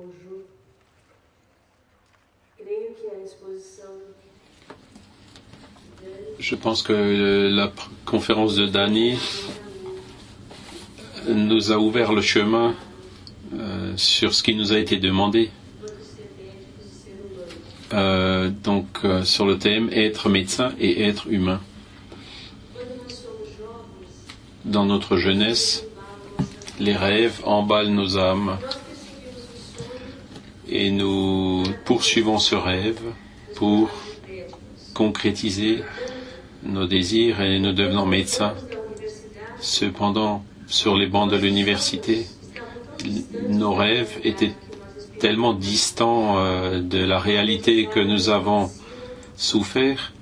Bonjour. Creio que a exposição Je pense que la conférence de Dany nous a ouvert le chemin sur ce qui nous a été demandé. Sur le thème être médecin et être humain. Dans notre jeunesse, les rêves emballent nos âmes et nous poursuivons ce rêve pour concrétiser nos désirs et nous devenons médecins. Cependant, sur les bancs de l'université, nos rêves étaient tellement distants de la réalité que nous avons souffert.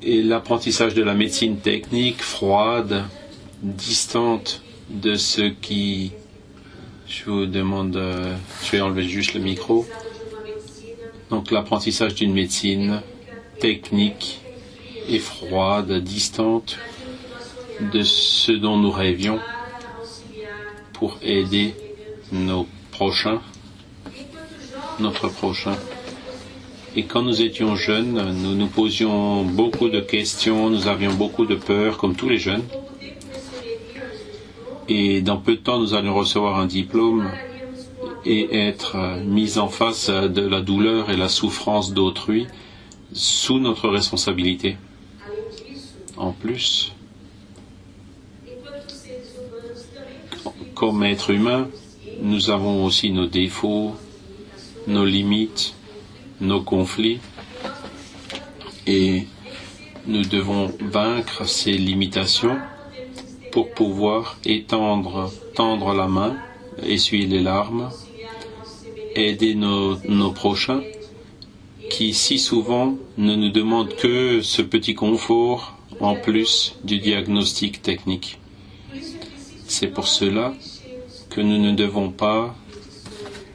Et l'apprentissage de la médecine technique, froide, distante de ce qui... Je vous demande... je vais enlever juste le micro. Donc l'apprentissage d'une médecine technique et froide, distante de ce dont nous rêvions pour aider nos prochains, notre prochain. Et quand nous étions jeunes, nous nous posions beaucoup de questions, nous avions beaucoup de peur, comme tous les jeunes. Et dans peu de temps, nous allions recevoir un diplôme et être mis en face de la douleur et la souffrance d'autrui sous notre responsabilité. En plus, comme être humain, nous avons aussi nos défauts, nos limites, nos conflits, et nous devons vaincre ces limitations pour pouvoir tendre la main, essuyer les larmes, aider nos prochains qui si souvent ne nous demandent que ce petit confort en plus du diagnostic technique. C'est pour cela que nous ne devons pas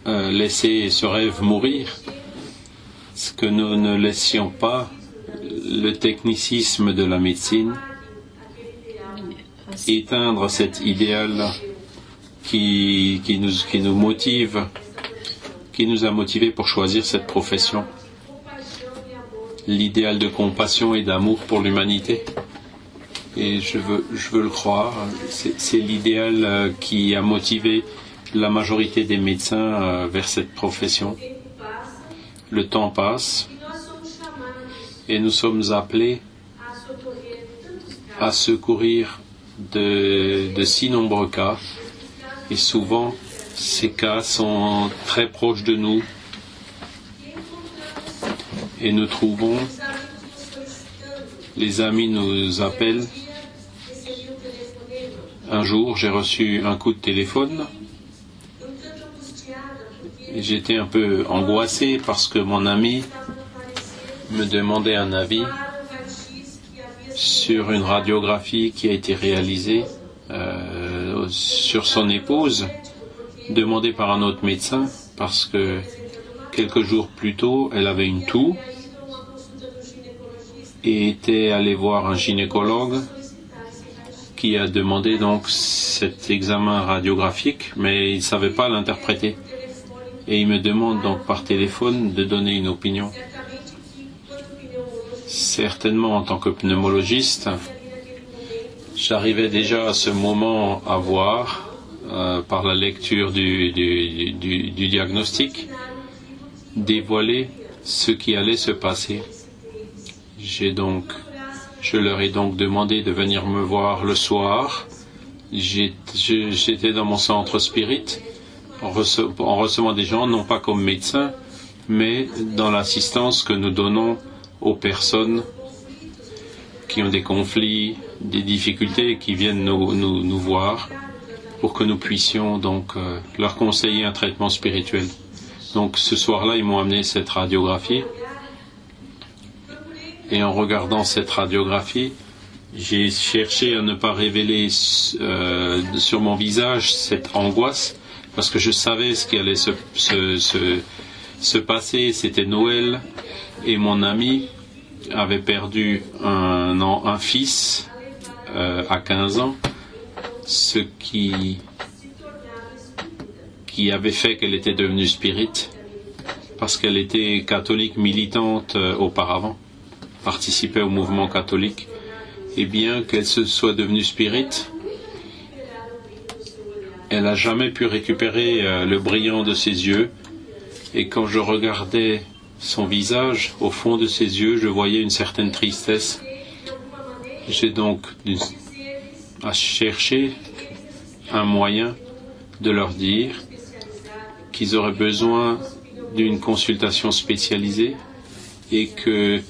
laisser ce rêve mourir, que nous ne laissions pas le technicisme de la médecine éteindre cet idéal qui nous motive, qui nous a motivés pour choisir cette profession. L'idéal de compassion et d'amour pour l'humanité. Et je veux le croire, c'est l'idéal qui a motivé la majorité des médecins vers cette profession. Le temps passe et nous sommes appelés à secourir de si nombreux cas, et souvent ces cas sont très proches de nous et nous trouvons, les amis nous appellent. Un jour j'ai reçu un coup de téléphone et j'étais un peu angoissé parce que mon ami me demandait un avis sur une radiographie qui a été réalisée sur son épouse, demandée par un autre médecin parce que quelques jours plus tôt, elle avait une toux et était allée voir un gynécologue qui a demandé donc cet examen radiographique, mais il ne savait pas l'interpréter. Et il me demande donc par téléphone de donner une opinion. Certainement, en tant que pneumologiste, j'arrivais déjà à ce moment à voir, par la lecture du diagnostic, dévoiler ce qui allait se passer. Je leur ai donc demandé de venir me voir le soir. J'étais dans mon centre spirit, en recevant des gens, non pas comme médecin, mais dans l'assistance que nous donnons aux personnes qui ont des conflits, des difficultés, qui viennent nous voir pour que nous puissions donc leur conseiller un traitement spirituel. Donc ce soir-là, ils m'ont amené cette radiographie. Et en regardant cette radiographie, j'ai cherché à ne pas révéler sur mon visage cette angoisse, parce que je savais ce qui allait se passer. C'était Noël, et mon ami avait perdu un fils à 15 ans, ce qui qui avait fait qu'elle était devenue spirit, parce qu'elle était catholique militante auparavant, participait au mouvement catholique, et bien qu'elle se soit devenue spirit, elle n'a jamais pu récupérer le brillant de ses yeux, et quand je regardais son visage, au fond de ses yeux, je voyais une certaine tristesse. J'ai donc à chercher un moyen de leur dire qu'ils auraient besoin d'une consultation spécialisée et que,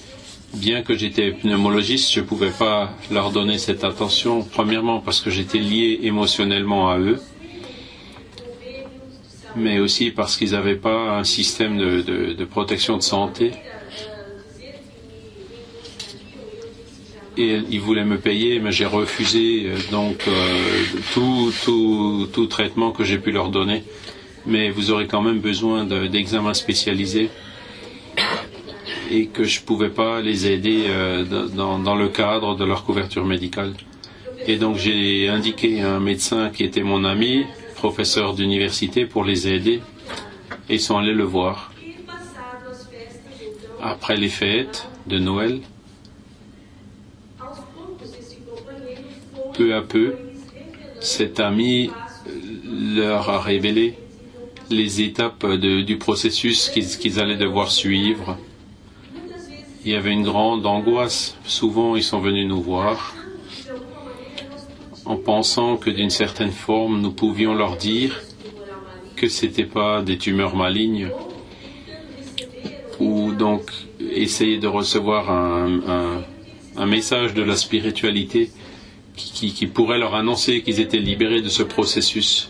bien que j'étais pneumologiste, je ne pouvais pas leur donner cette attention, premièrement parce que j'étais lié émotionnellement à eux, mais aussi parce qu'ils n'avaient pas un système de protection de santé. Et ils voulaient me payer, mais j'ai refusé tout traitement que j'ai pu leur donner. Mais vous aurez quand même besoin d'examens spécialisés et que je ne pouvais pas les aider dans le cadre de leur couverture médicale. Et donc j'ai indiqué à un médecin qui était mon ami, professeur d'université, pour les aider, et ils sont allés le voir. Après les fêtes de Noël, peu à peu, cet ami leur a révélé les étapes du processus qu'ils allaient devoir suivre. Il y avait une grande angoisse. Souvent, ils sont venus nous voir en pensant que d'une certaine forme, nous pouvions leur dire que ce n'était pas des tumeurs malignes, ou donc essayer de recevoir un message de la spiritualité qui pourrait leur annoncer qu'ils étaient libérés de ce processus.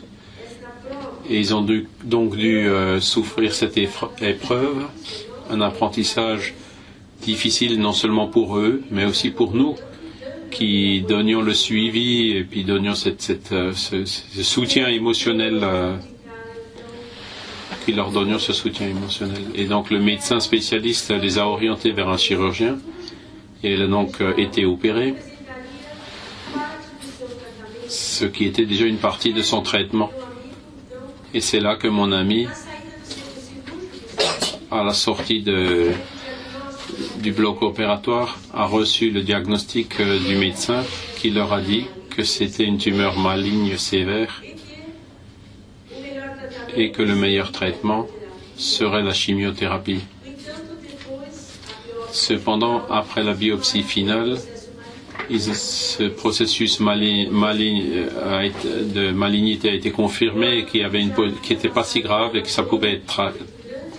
Et ils ont donc dû souffrir cette épreuve, un apprentissage difficile non seulement pour eux, mais aussi pour nous, qui donnions le suivi et puis donnions ce soutien émotionnel, qui leur donnions ce soutien émotionnel. Et donc le médecin spécialiste les a orientés vers un chirurgien, et elle a donc été opérée, ce qui était déjà une partie de son traitement. Et c'est là que mon ami, à la sortie du bloc opératoire, a reçu le diagnostic du médecin qui leur a dit que c'était une tumeur maligne sévère et que le meilleur traitement serait la chimiothérapie. Cependant, après la biopsie finale, ce processus de malignité a été confirmé, qui n'était pas si grave et que ça pouvait être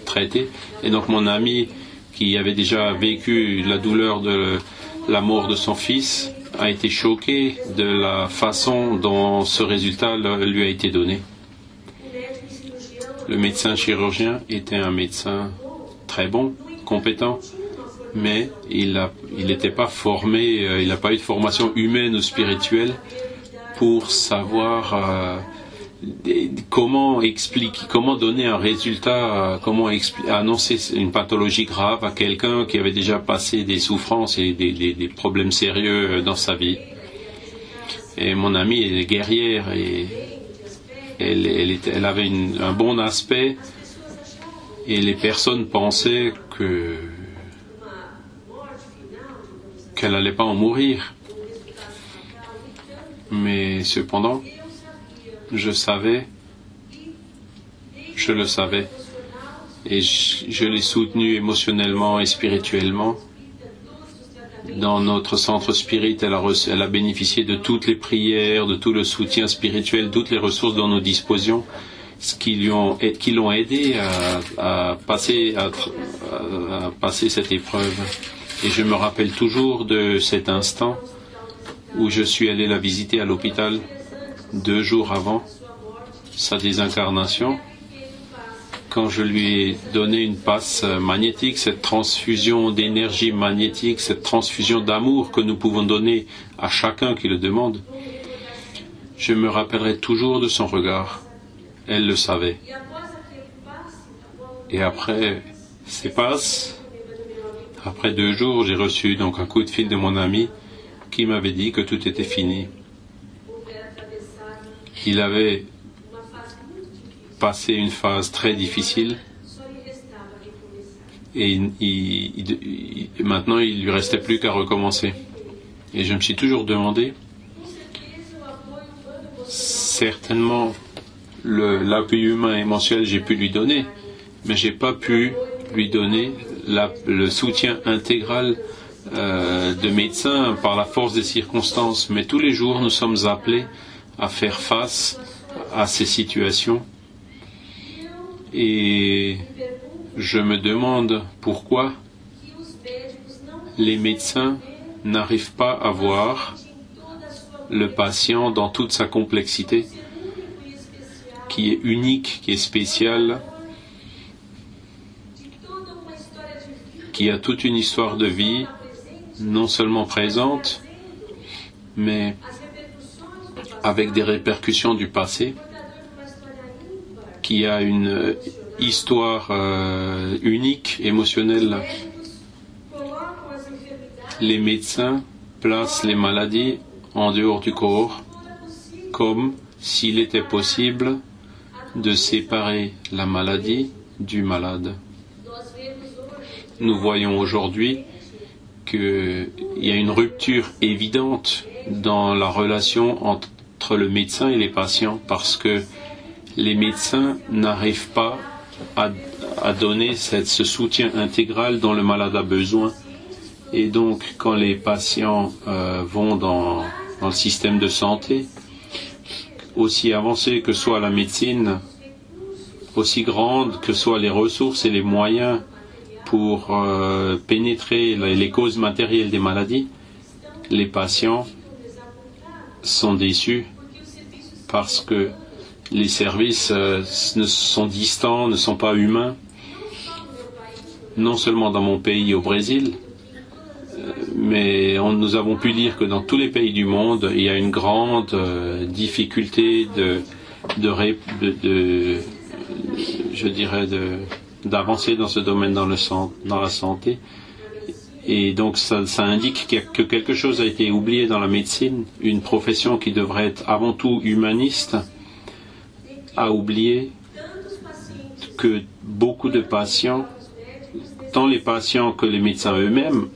traité. Et donc mon ami, qui avait déjà vécu la douleur de la mort de son fils, a été choqué de la façon dont ce résultat lui a été donné. Le médecin chirurgien était un médecin très bon, compétent, mais il n'était pas formé, il n'a pas eu de formation humaine ou spirituelle pour savoir comment donner un résultat, comment annoncer une pathologie grave à quelqu'un qui avait déjà passé des souffrances et des problèmes sérieux dans sa vie. Et mon amie est guerrière et elle avait un bon aspect, et les personnes pensaient qu'elle n'allait pas en mourir. Mais cependant, je le savais, et je l'ai soutenue émotionnellement et spirituellement. Dans notre centre spirit, elle a bénéficié de toutes les prières, de tout le soutien spirituel, toutes les ressources dont nous disposions, qui l'ont aidé à passer cette épreuve. Et je me rappelle toujours de cet instant où je suis allé la visiter à l'hôpital 2 jours avant sa désincarnation, quand je lui ai donné une passe magnétique, cette transfusion d'énergie magnétique, cette transfusion d'amour que nous pouvons donner à chacun qui le demande. Je me rappellerai toujours de son regard. Elle le savait. Et après ces passes, après 2 jours, j'ai reçu donc un coup de fil de mon ami qui m'avait dit que tout était fini. Il avait passé une phase très difficile et maintenant il lui restait plus qu'à recommencer. Et je me suis toujours demandé, certainement l'appui humain et mensuel j'ai pu lui donner, mais j'ai pas pu lui donner le soutien intégral de médecins par la force des circonstances. Mais tous les jours nous sommes appelés à faire face à ces situations. Et je me demande pourquoi les médecins n'arrivent pas à voir le patient dans toute sa complexité, qui est unique, qui est spéciale, qui a toute une histoire de vie, non seulement présente, mais avec des répercussions du passé, qui a une histoire unique, émotionnelle. Les médecins placent les maladies en dehors du corps, comme s'il était possible de séparer la maladie du malade. Nous voyons aujourd'hui qu'il y a une rupture évidente dans la relation entre le médecin et les patients, parce que les médecins n'arrivent pas à donner ce soutien intégral dont le malade a besoin. Et donc, quand les patients vont dans le système de santé, aussi avancé que soit la médecine, aussi grande que soient les ressources et les moyens pour pénétrer les causes matérielles des maladies, les patients sont déçus parce que les services sont distants, ne sont pas humains. Non seulement dans mon pays, au Brésil, mais nous avons pu lire que dans tous les pays du monde, il y a une grande difficulté d'avancer dans ce domaine dans la santé. Et donc ça indique que quelque chose a été oublié dans la médecine, une profession qui devrait être avant tout humaniste, a oublié que beaucoup de patients, tant les patients que les médecins eux-mêmes,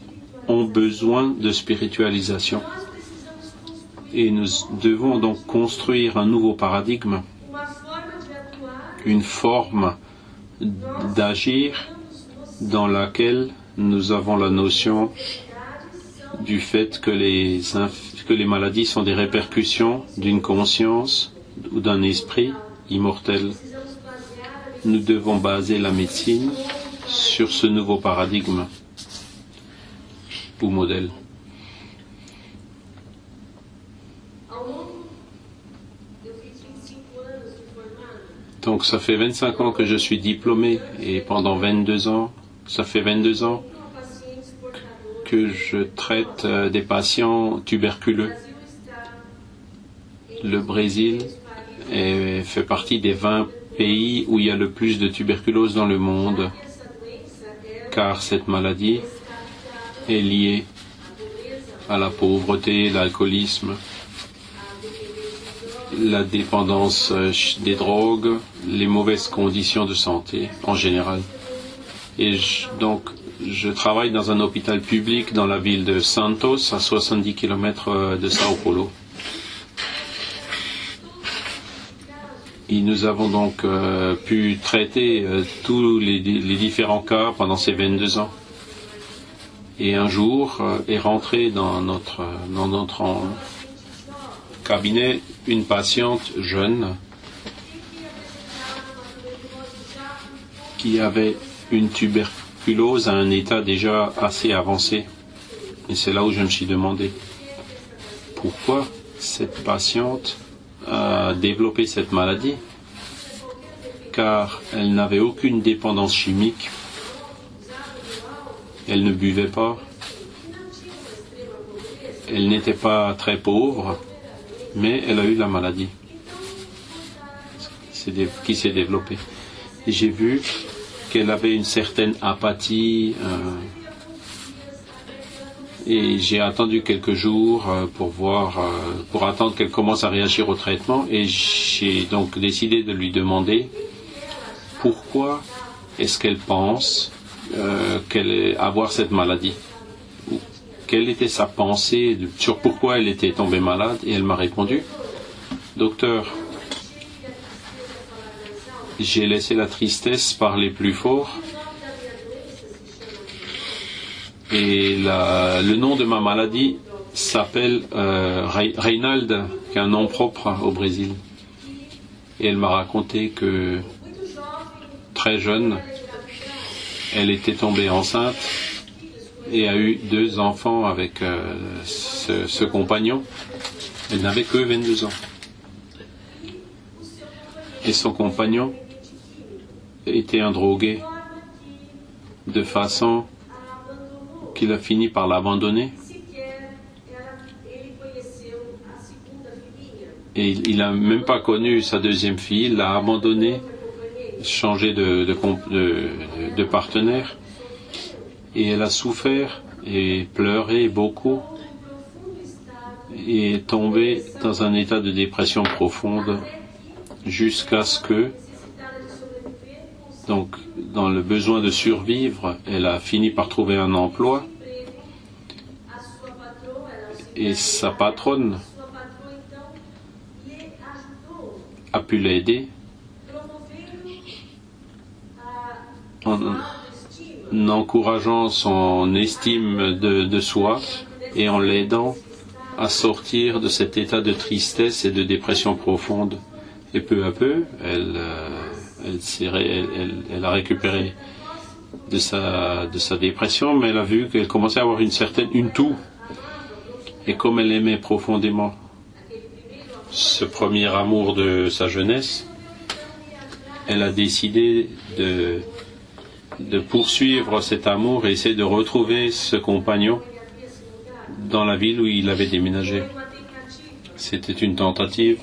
ont besoin de spiritualisation. Et nous devons donc construire un nouveau paradigme, une forme d'agir dans laquelle nous avons la notion du fait que les maladies sont des répercussions d'une conscience ou d'un esprit immortel. Nous devons baser la médecine sur ce nouveau paradigme ou modèle. Donc ça fait 25 ans que je suis diplômé et pendant 22 ans, ça fait 22 ans que je traite des patients tuberculeux. Le Brésil fait partie des 20 pays où il y a le plus de tuberculose dans le monde, car cette maladie est liée à la pauvreté, l'alcoolisme, la dépendance des drogues, les mauvaises conditions de santé en général. Et donc, je travaille dans un hôpital public dans la ville de Santos, à 70 km de Sao Paulo. Et nous avons donc pu traiter tous les différents cas pendant ces 22 ans. Et un jour est rentrée dans notre cabinet une patiente jeune qui avait une tuberculose à un état déjà assez avancé. Et c'est là où je me suis demandé pourquoi cette patiente a développé cette maladie, car elle n'avait aucune dépendance chimique, elle ne buvait pas, elle n'était pas très pauvre, mais elle a eu la maladie qui s'est développée. Et j'ai vu qu'elle avait une certaine apathie et j'ai attendu quelques jours pour attendre qu'elle commence à réagir au traitement, et j'ai donc décidé de lui demander pourquoi est-ce qu'elle pense qu'elle est avoir cette maladie. Quelle était sa pensée sur pourquoi elle était tombée malade, et elle m'a répondu: docteur, j'ai laissé la tristesse parler plus fort, et le nom de ma maladie s'appelle Reinaldo, qui est un nom propre au Brésil. Et elle m'a raconté que très jeune, elle était tombée enceinte et a eu 2 enfants avec ce compagnon. Elle n'avait que 22 ans. Et son compagnon était un drogué, de façon qu'il a fini par l'abandonner. Et il n'a même pas connu sa deuxième fille, il l'a abandonnée, changé de partenaire. Et elle a souffert et pleuré beaucoup et est tombée dans un état de dépression profonde jusqu'à ce que, donc, dans le besoin de survivre, elle a fini par trouver un emploi, et sa patronne a pu l'aider en encourageant son estime de soi et en l'aidant à sortir de cet état de tristesse et de dépression profonde. Et peu à peu, elle a récupéré de sa dépression, mais elle a vu qu'elle commençait à avoir une toux. Et comme elle aimait profondément ce premier amour de sa jeunesse, elle a décidé de poursuivre cet amour et essayer de retrouver ce compagnon dans la ville où il avait déménagé. C'était une tentative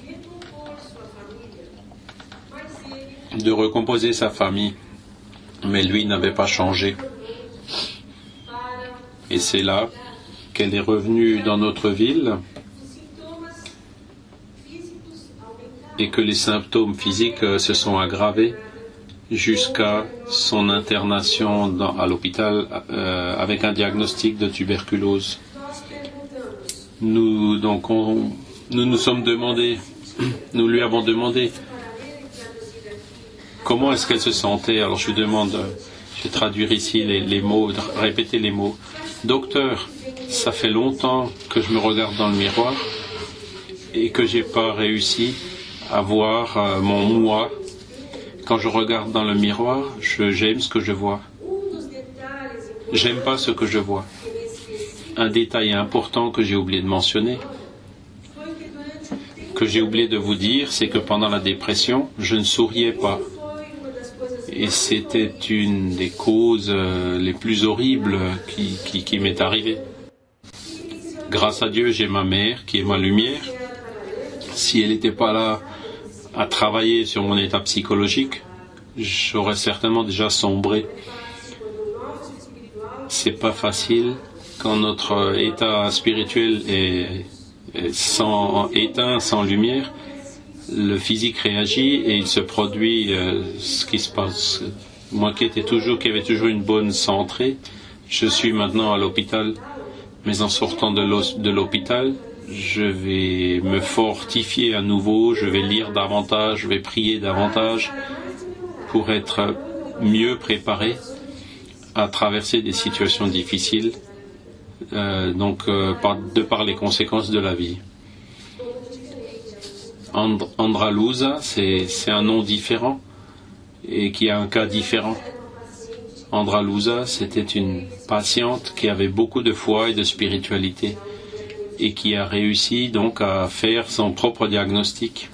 de recomposer sa famille, mais lui n'avait pas changé. Et c'est là qu'elle est revenue dans notre ville et que les symptômes physiques se sont aggravés jusqu'à son internation à l'hôpital avec un diagnostic de tuberculose. Nous sommes demandé, nous lui avons demandé comment est-ce qu'elle se sentait. Alors je vais traduire ici les mots, répéter les mots. Docteur, ça fait longtemps que je me regarde dans le miroir et que j'ai pas réussi à voir mon moi. Quand je regarde dans le miroir, j'aime ce que je vois. J'aime pas ce que je vois. Un détail important que j'ai oublié de mentionner, que j'ai oublié de vous dire, c'est que pendant la dépression, je ne souriais pas. Et c'était une des causes les plus horribles qui m'est arrivée. Grâce à Dieu, j'ai ma mère qui est ma lumière. Si elle n'était pas là à travailler sur mon état psychologique, j'aurais certainement déjà sombré. C'est pas facile quand notre état spirituel est éteint, sans lumière. Le physique réagit et il se produit ce qui se passe. Moi qui avais toujours une bonne santé, je suis maintenant à l'hôpital, mais en sortant de l'hôpital, je vais me fortifier à nouveau, je vais lire davantage, je vais prier davantage pour être mieux préparé à traverser des situations difficiles, de par les conséquences de la vie. Andralusa, c'est un nom différent et qui a un cas différent. Andralusa, c'était une patiente qui avait beaucoup de foi et de spiritualité et qui a réussi donc à faire son propre diagnostic.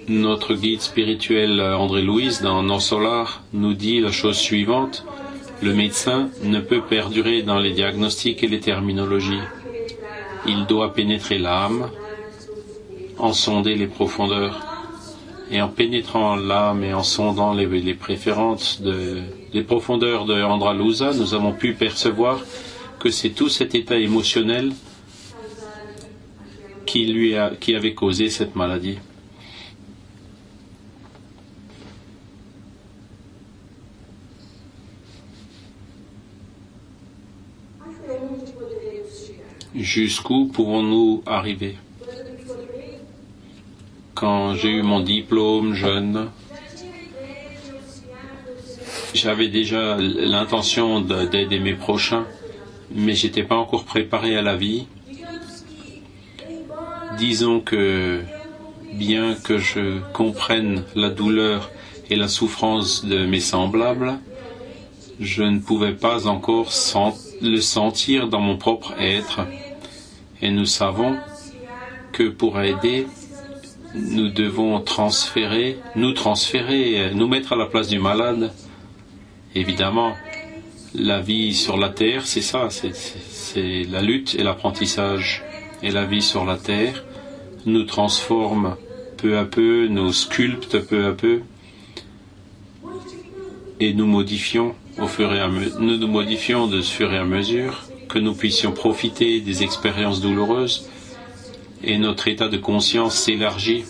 Notre guide spirituel André Louise dans Non Solar nous dit la chose suivante: le médecin ne peut perdurer dans les diagnostics et les terminologies. Il doit pénétrer l'âme, en sonder les profondeurs. Et en pénétrant l'âme et en sondant les préférences les profondeurs de Andralusa, nous avons pu percevoir que c'est tout cet état émotionnel qui avait causé cette maladie. Jusqu'où pouvons-nous arriver? Quand j'ai eu mon diplôme jeune, j'avais déjà l'intention d'aider mes prochains, mais j'étais pas encore préparé à la vie. Disons que, bien que je comprenne la douleur et la souffrance de mes semblables, je ne pouvais pas encore le sentir dans mon propre être. Et nous savons que pour aider, nous devons nous mettre à la place du malade. Évidemment, la vie sur la terre, c'est ça, c'est la lutte et l'apprentissage. Et la vie sur la terre nous transforme peu à peu, nous sculpte peu à peu, et nous modifions de fur et à mesure que nous puissions profiter des expériences douloureuses, et notre état de conscience s'élargit,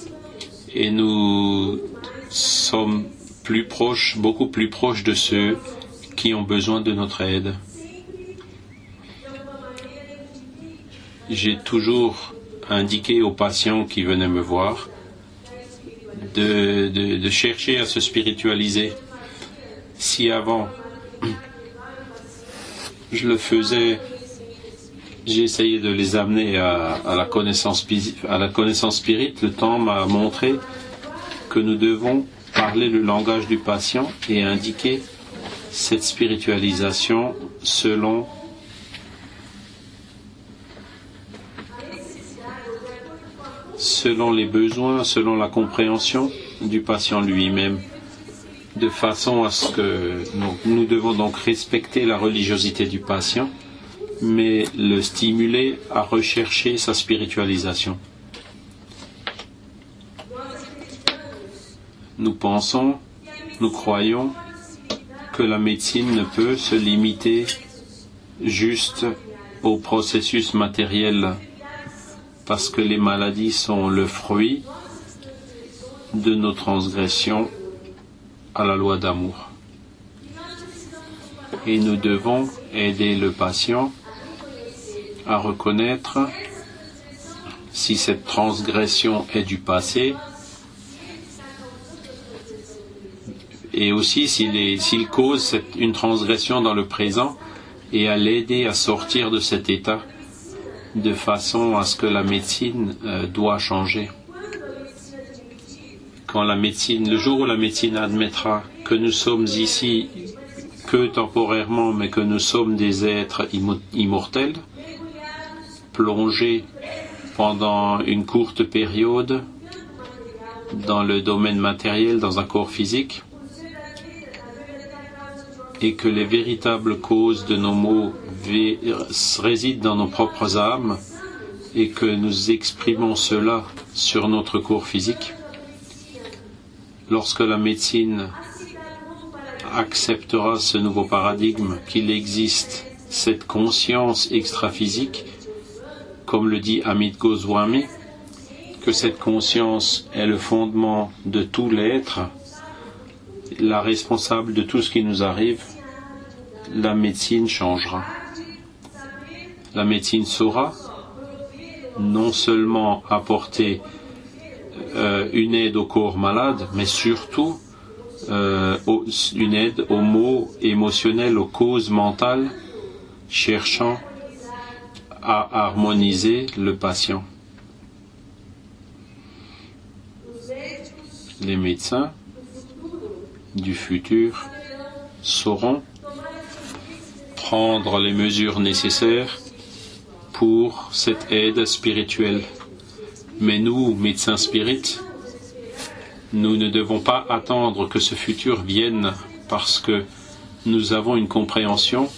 et nous sommes plus proches, beaucoup plus proches de ceux qui ont besoin de notre aide. J'ai toujours indiqué aux patients qui venaient me voir de chercher à se spiritualiser. Si avant je le faisais, j'ai essayé de les amener à la connaissance spirite, le temps m'a montré que nous devons parler le langage du patient et indiquer cette spiritualisation selon les besoins, selon la compréhension du patient lui-même, de façon à ce que nous devons donc respecter la religiosité du patient, mais le stimuler à rechercher sa spiritualisation. Nous croyons que la médecine ne peut se limiter juste au processus matériel, parce que les maladies sont le fruit de nos transgressions à la loi d'amour. Et nous devons aider le patient à reconnaître si cette transgression est du passé, et aussi s'il cause une transgression dans le présent, et à l'aider à sortir de cet état, de façon à ce que la médecine doit changer. Le jour où la médecine admettra que nous sommes ici que temporairement, mais que nous sommes des êtres immortels, plongés pendant une courte période dans le domaine matériel, dans un corps physique, et que les véritables causes de nos maux résident dans nos propres âmes, et que nous exprimons cela sur notre corps physique. Lorsque la médecine acceptera ce nouveau paradigme, qu'il existe cette conscience extraphysique, comme le dit Amit Goswami, que cette conscience est le fondement de tout l'être, la responsable de tout ce qui nous arrive, la médecine changera. La médecine saura non seulement apporter une aide au corps malade, mais surtout une aide aux maux émotionnels, aux causes mentales, cherchant à harmoniser le patient. Les médecins du futur sauront prendre les mesures nécessaires pour cette aide spirituelle. Mais nous, médecins spirites, nous ne devons pas attendre que ce futur vienne, parce que nous avons une compréhension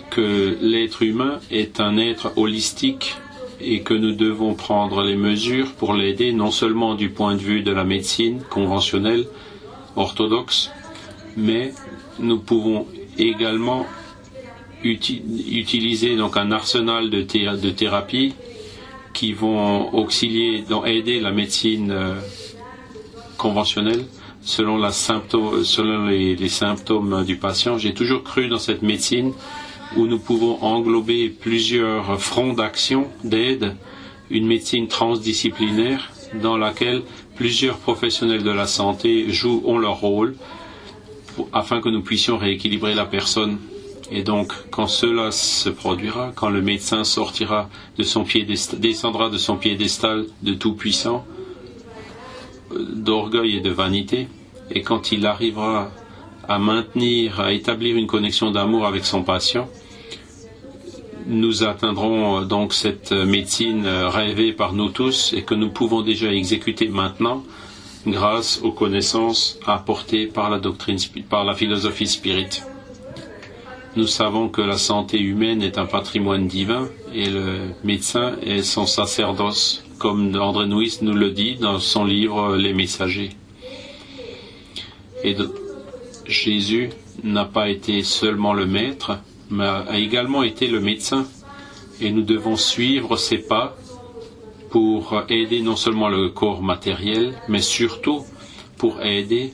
que l'être humain est un être holistique et que nous devons prendre les mesures pour l'aider, non seulement du point de vue de la médecine conventionnelle, orthodoxe, mais nous pouvons également utiliser donc un arsenal de thérapie qui vont aider la médecine conventionnelle selon les symptômes du patient. J'ai toujours cru dans cette médecine où nous pouvons englober plusieurs fronts d'action, d'aide, une médecine transdisciplinaire dans laquelle plusieurs professionnels de la santé ont leur rôle afin que nous puissions rééquilibrer la personne. Et donc, quand cela se produira, quand le médecin descendra de son piédestal de tout-puissant, d'orgueil et de vanité, et quand il arrivera à établir une connexion d'amour avec son patient, nous atteindrons donc cette médecine rêvée par nous tous et que nous pouvons déjà exécuter maintenant grâce aux connaissances apportées par la philosophie spirit. Nous savons que la santé humaine est un patrimoine divin et le médecin est son sacerdoce, comme André Nuis nous le dit dans son livre Les Messagers. Et Jésus n'a pas été seulement le maître, mais a également été le médecin. Et nous devons suivre ses pas pour aider non seulement le corps matériel, mais surtout pour aider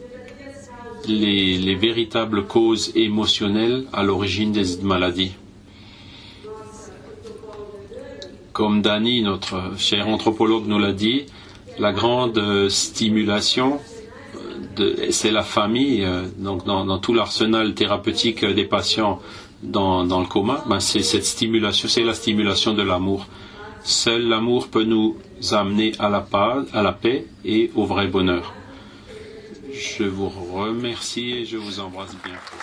les véritables causes émotionnelles à l'origine des maladies. Comme Danny, notre cher anthropologue, nous l'a dit, la grande stimulation, c'est la famille. Donc dans tout l'arsenal thérapeutique des patients dans le coma, c'est cette stimulation, c'est la stimulation de l'amour. Seul l'amour peut nous amener à la paix et au vrai bonheur. Je vous remercie et je vous embrasse bien fort.